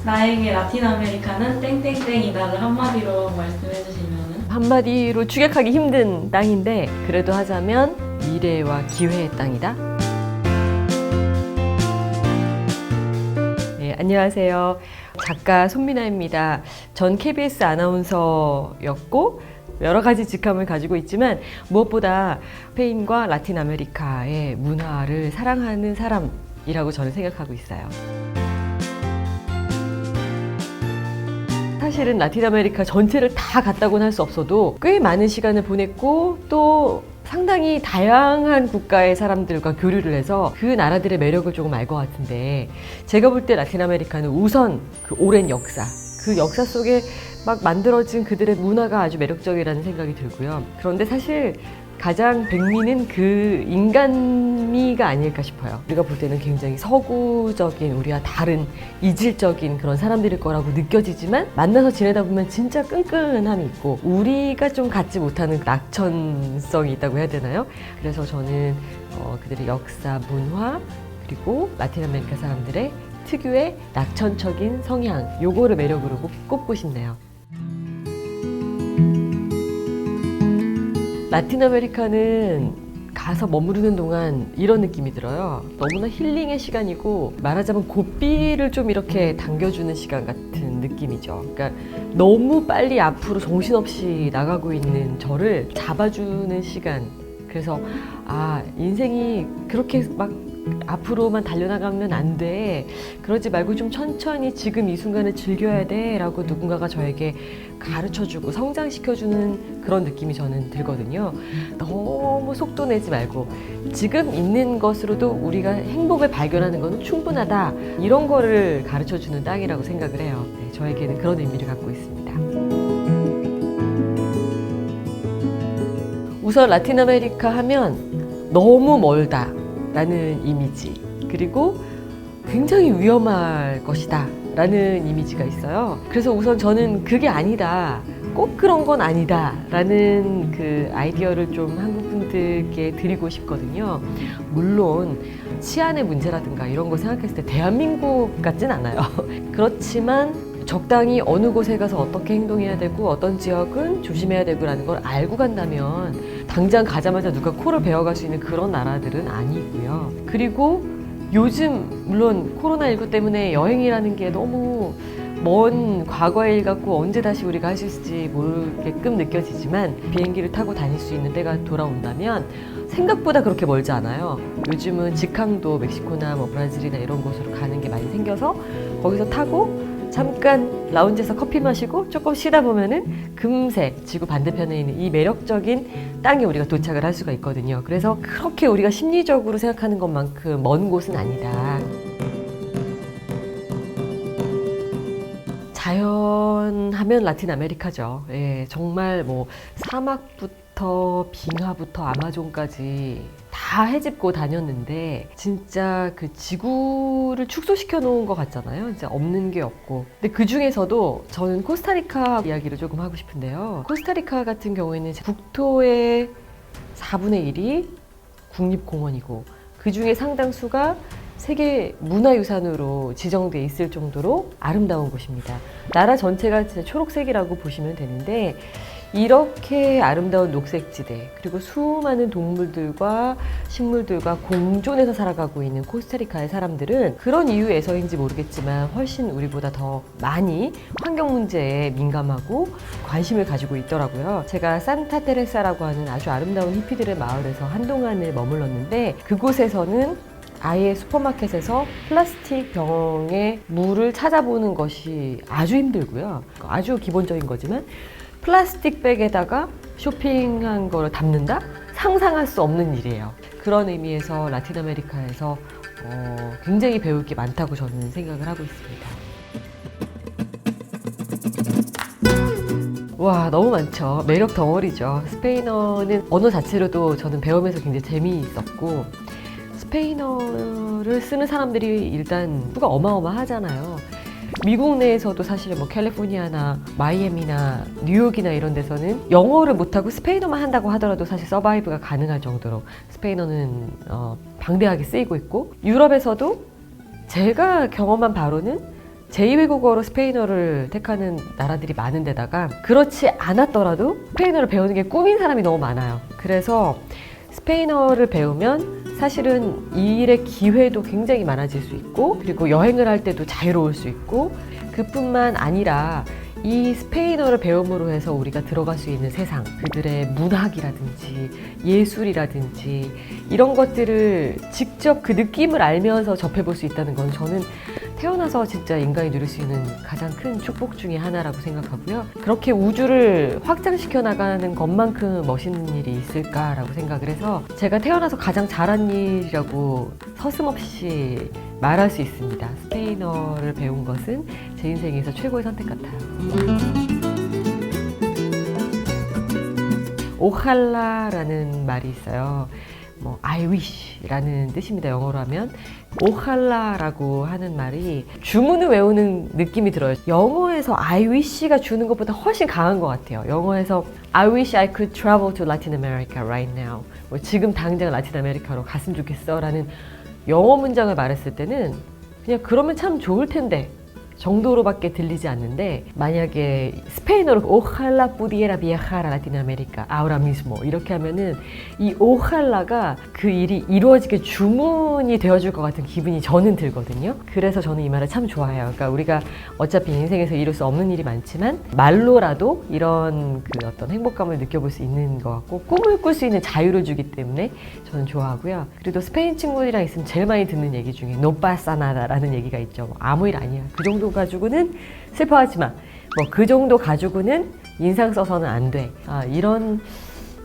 나에게 라틴 아메리카는 땡땡땡이다를 한마디로 말씀해 주시면은? 한마디로 축약하기 힘든 땅인데 그래도 하자면 미래와 기회의 땅이다. 네, 안녕하세요. 작가 손민아입니다. 전 KBS 아나운서였고 여러 가지 직함을 가지고 있지만 무엇보다 스페인과 라틴 아메리카의 문화를 사랑하는 사람이라고 저는 생각하고 있어요. 사실은 라틴 아메리카 전체를 다 갔다고는 할 수 없어도 꽤 많은 시간을 보냈고 또 상당히 다양한 국가의 사람들과 교류를 해서 그 나라들의 매력을 조금 알 것 같은데, 제가 볼 때 라틴 아메리카는 우선 그 오랜 역사, 그 역사 속에 막 만들어진 그들의 문화가 아주 매력적이라는 생각이 들고요. 그런데 사실 가장 백미는 그 인간미가 아닐까 싶어요. 우리가 볼 때는 굉장히 서구적인, 우리와 다른 이질적인 그런 사람들일 거라고 느껴지지만 만나서 지내다 보면 진짜 끈끈함이 있고 우리가 좀 갖지 못하는 낙천성이 있다고 해야 되나요? 그래서 저는 그들의 역사, 문화, 그리고 라틴 아메리카 사람들의 특유의 낙천적인 성향, 요거를 매력으로 꼽고 싶네요. 라틴 아메리카는 가서 머무르는 동안 이런 느낌이 들어요. 너무나 힐링의 시간이고 말하자면 고삐를 좀 이렇게 당겨주는 시간 같은 느낌이죠. 그러니까 너무 빨리 앞으로 정신없이 나가고 있는 저를 잡아주는 시간. 그래서 인생이 그렇게 막 앞으로만 달려나가면 안 돼. 그러지 말고 좀 천천히 지금 이 순간을 즐겨야 돼 라고 누군가가 저에게 가르쳐주고 성장시켜주는 그런 느낌이 저는 들거든요. 너무 속도 내지 말고 지금 있는 것으로도 우리가 행복을 발견하는 것은 충분하다. 이런 거를 가르쳐주는 땅이라고 생각을 해요. 네, 저에게는 그런 의미를 갖고 있습니다. 우선 라틴 아메리카 하면 너무 멀다 라는 이미지, 그리고 굉장히 위험할 것이다 라는 이미지가 있어요. 그래서 우선 저는 그게 아니다, 꼭 그런 건 아니다 라는 그 아이디어를 좀 한국 분들께 드리고 싶거든요. 물론 치안의 문제라든가 이런 거 생각했을 때 대한민국 같진 않아요. 그렇지만 적당히 어느 곳에 가서 어떻게 행동해야 되고 어떤 지역은 조심해야 되고 라는 걸 알고 간다면 당장 가자마자 누가 코를 베어갈 수 있는 그런 나라들은 아니고요. 그리고 요즘 물론 코로나19 때문에 여행이라는 게 너무 먼 과거의 일 같고 언제 다시 우리가 할 수 있을지 모르게끔 느껴지지만 비행기를 타고 다닐 수 있는 때가 돌아온다면 생각보다 그렇게 멀지 않아요. 요즘은 직항도 멕시코나 브라질이나 이런 곳으로 가는 게 많이 생겨서 거기서 타고 잠깐 라운지에서 커피 마시고 조금 쉬다 보면은 금세 지구 반대편에 있는 이 매력적인 땅에 우리가 도착을 할 수가 있거든요. 그래서 그렇게 우리가 심리적으로 생각하는 것만큼 먼 곳은 아니다. 자연 하면 라틴 아메리카죠. 예, 정말 사막부터 빙하부터 아마존까지 다 헤집고 다녔는데 진짜 그 지구를 축소시켜 놓은 것 같잖아요. 이제 없는 게 없고. 근데 그 중에서도 저는 코스타리카 이야기를 조금 하고 싶은데요. 코스타리카 같은 경우에는 국토의 4분의 1이 국립공원이고 그 중에 상당수가 세계 문화유산으로 지정돼 있을 정도로 아름다운 곳입니다. 나라 전체가 진짜 초록색이라고 보시면 되는데 이렇게 아름다운 녹색지대, 그리고 수많은 동물들과 식물들과 공존해서 살아가고 있는 코스타리카의 사람들은 그런 이유에서인지 모르겠지만 훨씬 우리보다 더 많이 환경 문제에 민감하고 관심을 가지고 있더라고요. 제가 산타테레사라고 하는 아주 아름다운 히피들의 마을에서 한동안을 머물렀는데 그곳에서는 아예 슈퍼마켓에서 플라스틱 병에 물을 찾아보는 것이 아주 힘들고요. 아주 기본적인 거지만 플라스틱 백에다가 쇼핑한 거를 담는다? 상상할 수 없는 일이에요. 그런 의미에서 라틴 아메리카에서 굉장히 배울 게 많다고 저는 생각을 하고 있습니다. 와, 너무 많죠. 매력 덩어리죠. 스페인어는 언어 자체로도 저는 배우면서 굉장히 재미있었고 스페인어를 쓰는 사람들이 일단 수가 어마어마하잖아요. 미국 내에서도 사실 캘리포니아나 마이애미나 뉴욕이나 이런 데서는 영어를 못하고 스페인어만 한다고 하더라도 사실 서바이브가 가능할 정도로 스페인어는 방대하게 쓰이고 있고, 유럽에서도 제가 경험한 바로는 제2외국어로 스페인어를 택하는 나라들이 많은 데다가 그렇지 않았더라도 스페인어를 배우는 게 꿈인 사람이 너무 많아요. 그래서 스페인어를 배우면 사실은 이 일의 기회도 굉장히 많아질 수 있고, 그리고 여행을 할 때도 자유로울 수 있고, 그뿐만 아니라 이 스페인어를 배움으로 해서 우리가 들어갈 수 있는 세상, 그들의 문학이라든지 예술이라든지 이런 것들을 직접 그 느낌을 알면서 접해볼 수 있다는 건 저는 태어나서 진짜 인간이 누릴 수 있는 가장 큰 축복 중에 하나라고 생각하고요. 그렇게 우주를 확장시켜 나가는 것만큼 멋있는 일이 있을까라고 생각을 해서 제가 태어나서 가장 잘한 일이라고 서슴없이 말할 수 있습니다. 스페인어를 배운 것은 제 인생에서 최고의 선택 같아요. 오할라라는 말이 있어요. I wish라는 뜻입니다. 영어로 하면 오할라라고 하는 말이 주문을 외우는 느낌이 들어요. 영어에서 I wish가 주는 것보다 훨씬 강한 것 같아요. 영어에서 I wish I could travel to Latin America right now. 지금 당장 라틴 아메리카로 갔으면 좋겠어 라는 영어 문장을 말했을 때는 그냥 그러면 참 좋을 텐데 정도로밖에 들리지 않는데, 만약에 스페인어로 오할라 pudiera viajar a Latinoamérica ahora mismo 이렇게 하면은 이 오할라가 그 일이 이루어지게 주문이 되어줄 것 같은 기분이 저는 들거든요. 그래서 저는 이 말을 참 좋아해요. 그러니까 우리가 어차피 인생에서 이룰 수 없는 일이 많지만 말로라도 이런 그 어떤 행복감을 느껴볼 수 있는 것 같고, 꿈을 꿀 수 있는 자유를 주기 때문에 저는 좋아하고요. 그리고 스페인 친구들이랑 있으면 제일 많이 듣는 얘기 중에 no pasa nada라는 얘기가 있죠. 아무 일 아니야. 그 정도 가지고는 슬퍼하지 마. 그 정도 가지고는 인상 써서는 안 돼. 이런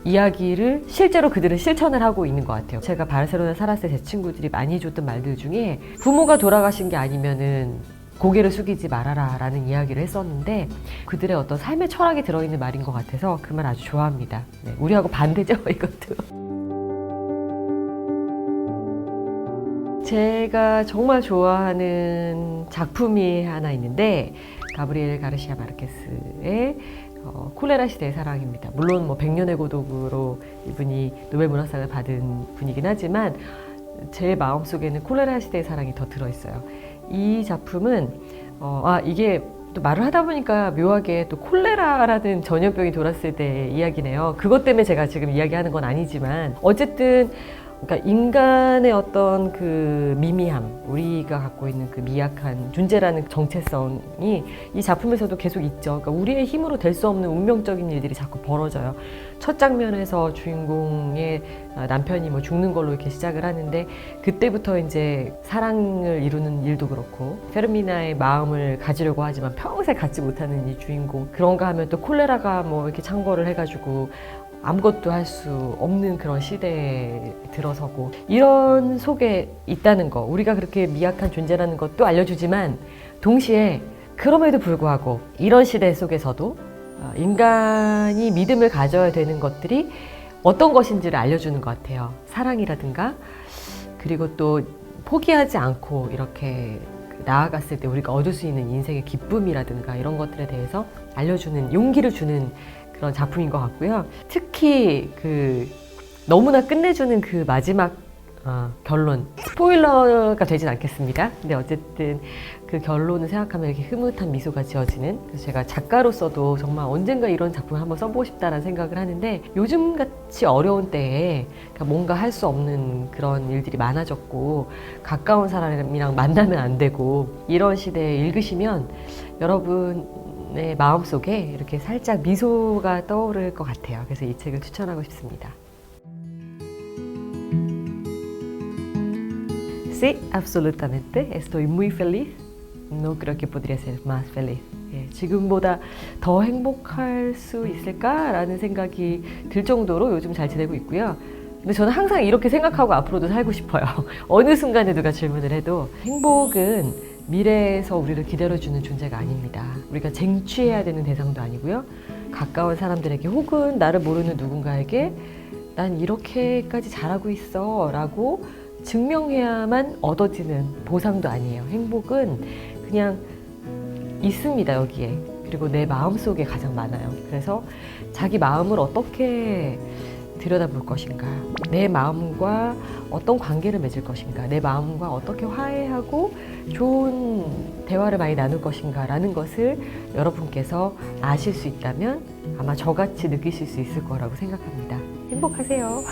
이야기를 실제로 그들은 실천을 하고 있는 것 같아요. 제가 바르셀로나에 살았을 때 제 친구들이 많이 줬던 말들 중에 부모가 돌아가신 게 아니면은 고개를 숙이지 말아라 라는 이야기를 했었는데, 그들의 어떤 삶의 철학이 들어있는 말인 것 같아서 그 말 아주 좋아합니다. 네, 우리하고 반대죠, 이것도. 제가 정말 좋아하는 작품이 하나 있는데, 가브리엘 가르시아 마르케스의 콜레라 시대의 사랑입니다. 물론 100년의 고독으로 이분이 노벨 문학상을 받은 분이긴 하지만 제 마음속에는 콜레라 시대의 사랑이 더 들어있어요. 이 작품은 이게 또 말을 하다 보니까 묘하게 또 콜레라라는 전염병이 돌았을 때 이야기네요. 그것 때문에 제가 지금 이야기하는 건 아니지만 어쨌든 그러니까 인간의 어떤 그 미미함, 우리가 갖고 있는 그 미약한 존재라는 정체성이 이 작품에서도 계속 있죠. 그러니까 우리의 힘으로 될 수 없는 운명적인 일들이 자꾸 벌어져요. 첫 장면에서 주인공의 남편이 죽는 걸로 이렇게 시작을 하는데, 그때부터 이제 사랑을 이루는 일도 그렇고 페르미나의 마음을 가지려고 하지만 평생 갖지 못하는 이 주인공, 그런가 하면 또 콜레라가 이렇게 창궐을 해가지고 아무것도 할 수 없는 그런 시대에 들어서고, 이런 속에 있다는 거, 우리가 그렇게 미약한 존재라는 것도 알려주지만 동시에 그럼에도 불구하고 이런 시대 속에서도 인간이 믿음을 가져야 되는 것들이 어떤 것인지를 알려주는 것 같아요. 사랑이라든가, 그리고 또 포기하지 않고 이렇게 나아갔을 때 우리가 얻을 수 있는 인생의 기쁨이라든가 이런 것들에 대해서 알려주는, 용기를 주는 그런 작품인 것 같고요. 특히 너무나 끝내주는 그 마지막 결론, 스포일러가 되진 않겠습니다. 근데 어쨌든 그 결론을 생각하면 이렇게 흐뭇한 미소가 지어지는, 그래서 제가 작가로서도 정말 언젠가 이런 작품을 한번 써보고 싶다라는 생각을 하는데, 요즘같이 어려운 때에 뭔가 할 수 없는 그런 일들이 많아졌고 가까운 사람이랑 만나면 안 되고 이런 시대에 읽으시면 여러분의 마음속에 이렇게 살짝 미소가 떠오를 것 같아요. 그래서 이 책을 추천하고 싶습니다. Sí, absolutamente. Estoy muy feliz. No creo que podría ser más feliz. 지금보다 더 행복할 수 있을까라는 생각이 들 정도로 요즘 잘 지내고 있고요. 근데 저는 항상 이렇게 생각하고 앞으로도 살고 싶어요. 어느 순간에 누가 질문을 해도 행복은 미래에서 우리를 기다려주는 존재가 아닙니다. 우리가 쟁취해야 되는 대상도 아니고요. 가까운 사람들에게 혹은 나를 모르는 누군가에게 난 이렇게까지 잘하고 있어 라고 증명해야만 얻어지는 보상도 아니에요. 행복은 그냥 있습니다, 여기에. 그리고 내 마음속에 가장 많아요. 그래서 자기 마음을 어떻게 들여다볼 것인가, 내 마음과 어떤 관계를 맺을 것인가, 내 마음과 어떻게 화해하고 좋은 대화를 많이 나눌 것인가 라는 것을 여러분께서 아실 수 있다면 아마 저같이 느끼실 수 있을 거라고 생각합니다. 행복하세요.